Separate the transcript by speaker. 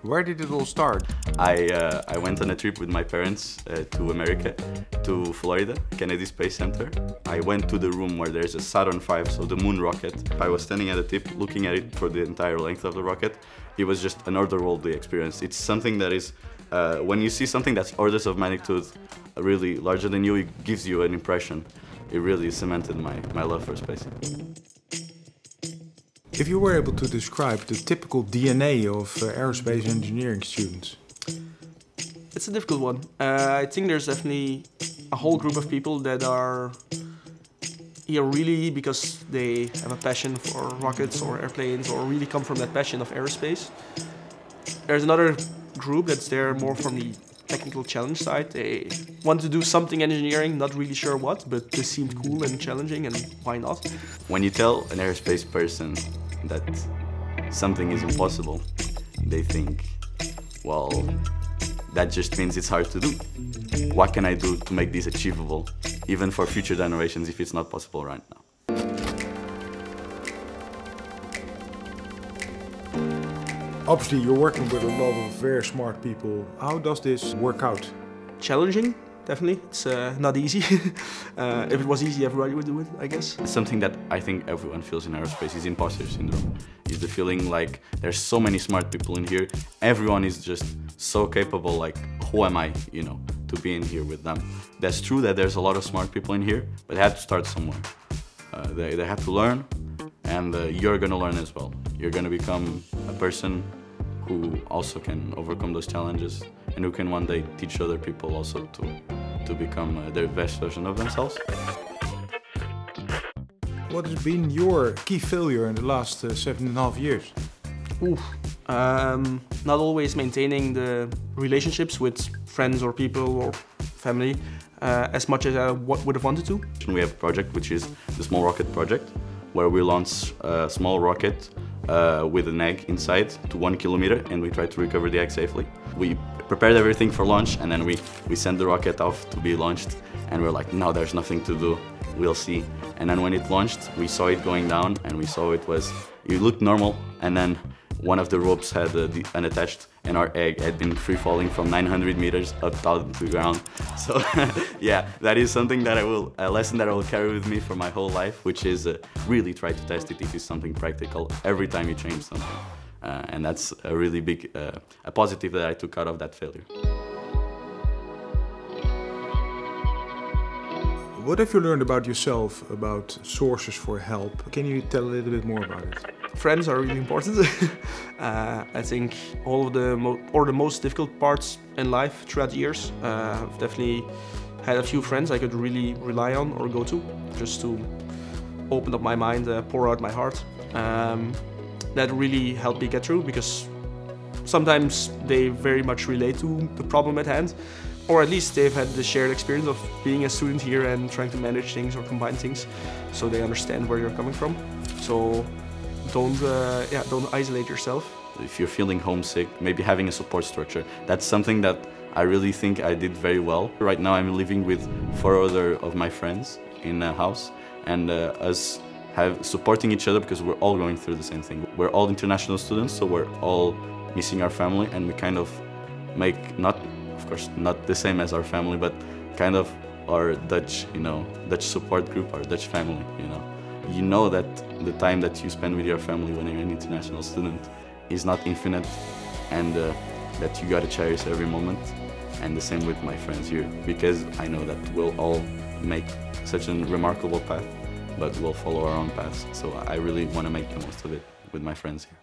Speaker 1: Where did it all start?
Speaker 2: I went on a trip with my parents to America, to Florida, Kennedy Space Center. I went to the room where there's a Saturn V, so the moon rocket. I was standing at the tip, looking at it for the entire length of the rocket. It was just an otherworldly experience. It's something that is, when you see something that's orders of magnitude really larger than you, it gives you an impression. It really cemented my love for space.
Speaker 1: If you were able to describe the typical DNA of aerospace engineering students?
Speaker 3: It's a difficult one. I think there's definitely a whole group of people that are here really because they have a passion for rockets or airplanes or really come from that passion of aerospace. There's another group that's there more from the technical challenge side. They want to do something engineering, not really sure what, but this seemed cool and challenging, and why not?
Speaker 2: When you tell an aerospace person that something is impossible, they think, well, that just means it's hard to do. What can I do to make this achievable, even for future generations, if it's not possible right now?
Speaker 1: Obviously, you're working with a lot of very smart people. How does this work out?
Speaker 3: Challenging, definitely. It's not easy. If it was easy, everybody would do it, I guess.
Speaker 2: Something that I think everyone feels in aerospace is imposter syndrome. Is the feeling like there's so many smart people in here. Everyone is just so capable, like, who am I, you know, to be in here with them? That's true that there's a lot of smart people in here, but they have to start somewhere. They have to learn, and you're gonna learn as well. You're gonna become a person who also can overcome those challenges and who can one day teach other people also to become their best version of themselves.
Speaker 1: What has been your key failure in the last 7.5 years?
Speaker 3: Not always maintaining the relationships with friends or people or family as much as I would have wanted to.
Speaker 2: We have a project which is the Small Rocket Project, where we launch a small rocket with an egg inside to 1 kilometer, and we try to recover the egg safely. We prepared everything for launch, and then we send the rocket off to be launched, and we're like, no, there's nothing to do, we'll see. And then when it launched, we saw it going down, and we saw it looked normal, and then one of the ropes had unattached, and our egg had been free falling from 900 meters up down to the ground. So yeah, that is something that a lesson that I will carry with me for my whole life, which is really try to test it if it's something practical every time you change something. And that's a really big, a positive that I took out of that failure.
Speaker 1: What have you learned about yourself, about sources for help? Can you tell a little bit more about it?
Speaker 3: Friends are really important. I think all of the most difficult parts in life throughout the years, I've definitely had a few friends I could really rely on or go to, just to open up my mind, pour out my heart. That really helped me get through, because sometimes they very much relate to the problem at hand, or at least they've had the shared experience of being a student here and trying to manage things or combine things, so they understand where you're coming from. So don't isolate yourself.
Speaker 2: If you're feeling homesick, maybe having a support structure, that's something that I really think I did very well. Right now I'm living with 4 other of my friends in a house, and us supporting each other because we're all going through the same thing. We're all international students, so we're all missing our family, and we kind of make, of course not the same as our family, but kind of our Dutch, Dutch support group, our Dutch family, You know that the time that you spend with your family when you're an international student is not infinite, and that you gotta cherish every moment. And the same with my friends here, because I know that we'll all make such a remarkable path, but we'll follow our own paths. So I really want to make the most of it with my friends here.